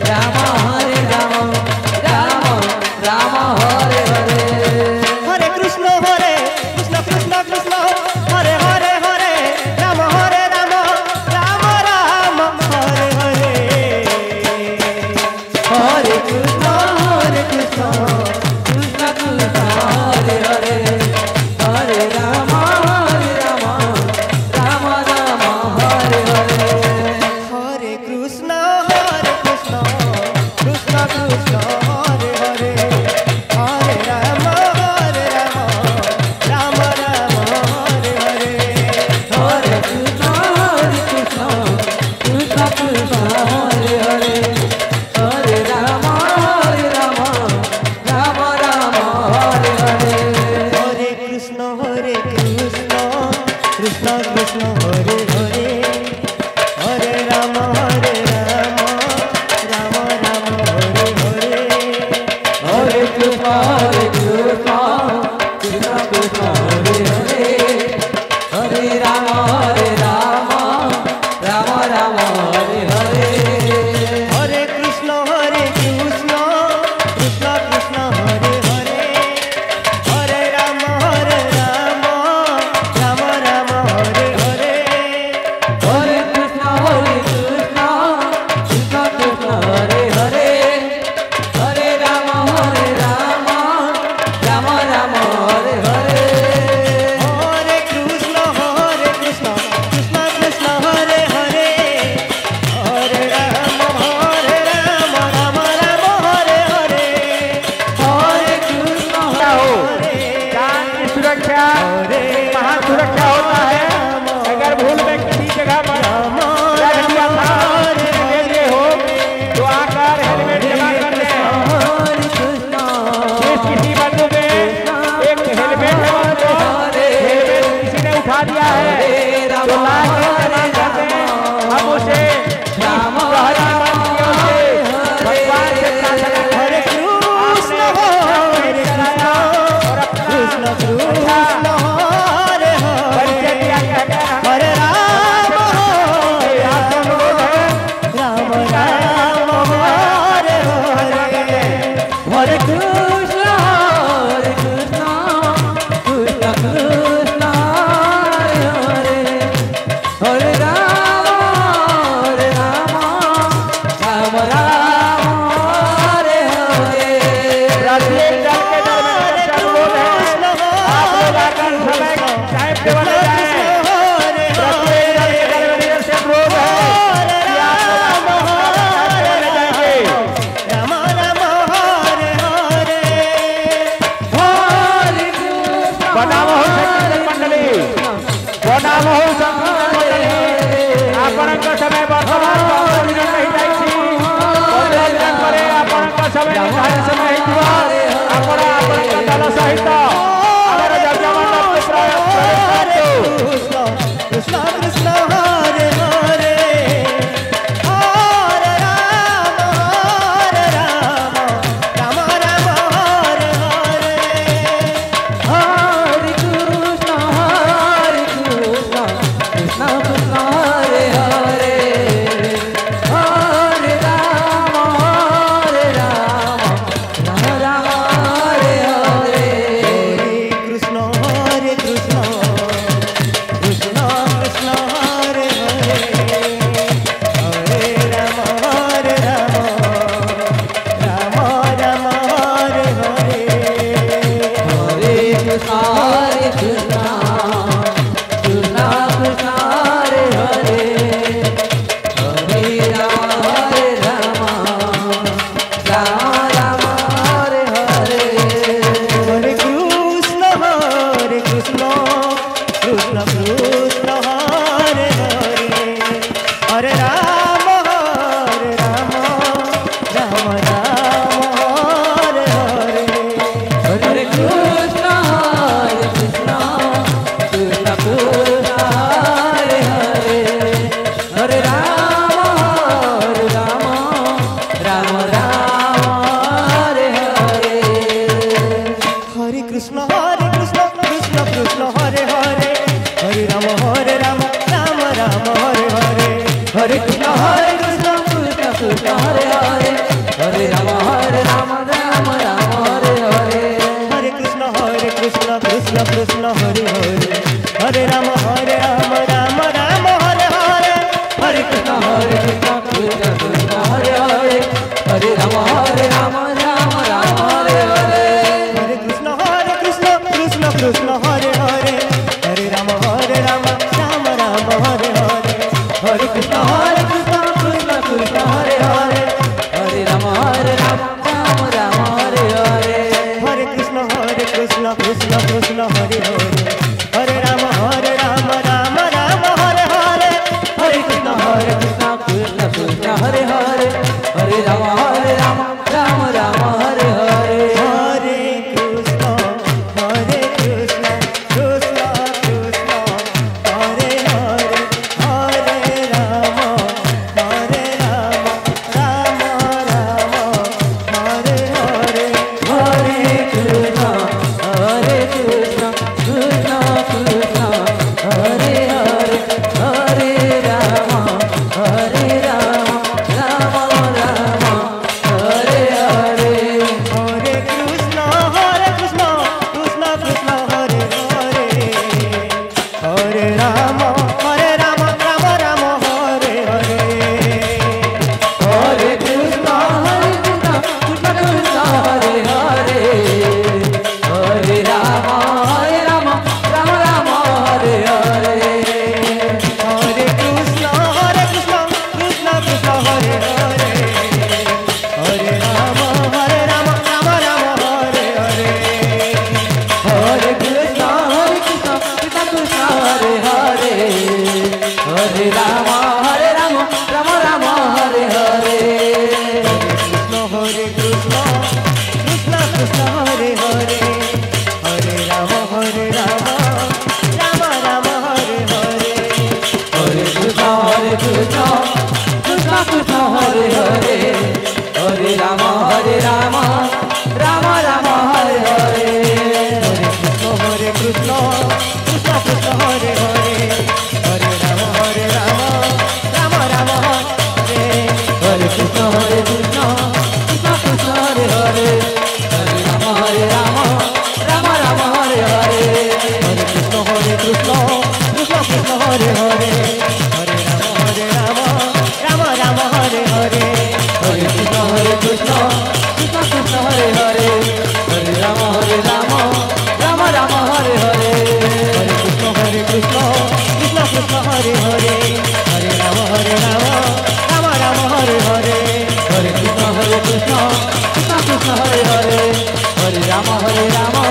राम हरे राम राम राम हरे हरे हरे कृष्ण कृष्ण कृष्ण हरे हरे हरे राम राम राम हरे हरे हरे कृष्ण कृष्ण कृष्ण हरे हरे हरे राम राम राम हरे हरे हरे कृष्ण कृष्ण कृष्ण हरे हरे हरे राम राम राम हरे हरे हरे कृष्ण कृष्ण कृष्ण हरे हरे हरे राम राम राम हरे हरे हरे कृष्ण कृष्ण कृष्ण हरे हरे हरे राम राम राम हरे हरे हरे कृष्ण कृष्ण कृष्ण हरे हरे हरे राम राम राम हरे हरे हरे कृष्ण कृष्ण कृष्ण हरे हरे हरे राम राम राम हरे हरे हरे कृष्ण कृष्ण कृष्ण हरे हरे हरे राम राम राम हरे हरे हरे कृष्ण कृष्ण कृष्ण हरे हरे हरे राम राम हरे हरे हरे कृष्ण जान की सुरक्षा महान सुरक्षा होता है। अगर भूल में किसी जगह पर रख दिया था के लिए हो तो आकर हेलमेट जमा कर ले। हरे कृष्ण किसी बंधु में एक हेलमेट किसी ने उठा दिया है तो लाख हम उसे भगवान से हरे कृष्ण कृष्ण हरे हरे हरे राम राम हरे हरे हरे कृष्ण कृष्ण कृष्ण हरे हरे हरे राम राम हरे हरे प्रत्येक दल के दल में अनुरोध है आप लोग आकर समय टाइम टेबल ले जाएं। प्रत्येक दल के दल में से अनुरोध है कि आप लोग ले जाएंगे। राम हरे हरे हरे कृष्ण बनामो संकीर्तन मंडली बनामो संकीर्तन मंडली आपणक समय वर्तमान 15 मिनट नहीं जाइछि 15 मिनट परे आपणक समय निर्धारित समय हेतु आपण आपणक दल सहित आमर यज्ञ मंडप में प्रवेश करतो। कृष्ण कृष्ण हरे हरे हरे राम राम राम हरे हरे हरे कृष्ण कृष्ण कृष्ण हरे हरे हरे राम राम हरे हरे कृष्ण कृष्ण कृष्ण हरे हरे हरे राम राम राम हरे हरे हरे कृष्ण कृष्ण कृष्ण हरे हरे हरे राम राम हरे हरे हरे कृष्ण कृष्ण कृष्ण हरे हरे हरे राम राम हरे हरे हरे कृष्ण कृष्ण कृष्ण हरे हरे हरे राम राम हरे हरे हरे कृष्ण कृष्ण कृष्ण हरे हरे हरे राम राम राम हरे हरे हरे कृष्ण कृष्ण कृष्ण हरे हरे हरे राम राम राम हरे हरे हरे कृष्ण कृष्ण कृष्ण हरे हरे हरे राम राम राम हरे हरे हरे कृष्ण कृष्ण कृष्ण हरे हरे हरे राम राम राम हरे हरे हरे कृष्ण कृष्ण कृष्ण हरे हरे हरे राम राम राम हरे हरे हरे कृष्ण कृष्ण कृष्ण हरे हरे हरे राम राम राम हरे हरे हरे कृष्ण कृष्ण कृष्ण हरे हरे हरे राम राम राम हरे हरे हरे कृष्ण कृष्ण कृष्ण हरे हरे हरे राम राम राम हरे हरे हरे कृष्ण कृष्ण कृष्ण हरे हरे हरे राम राम राम हरे हरे हरे कृष्ण कृष्ण कृष्ण हरे हरे हरे राम राम राम हरे हरे हरे कृष्ण कृष्ण कृष्ण हरे हरे हरे राम राम राम हरे हरे कृष्ण कृष्ण कृष्ण हरे हरे हरे राम राम हरे हरे हरे कृष्ण कृष्ण कृष्ण हरे हरे हरे राम राम हरे हरे हरे कृष्ण कृष्ण कृष्ण हरे हरे हरे राम राम हरे हरे हरे कृष्ण कृष्ण कृष्ण हरे हरे हरे राम राम हरे हरे हरे कृष्ण कृष्ण कृष्ण हरे हरे हरे राम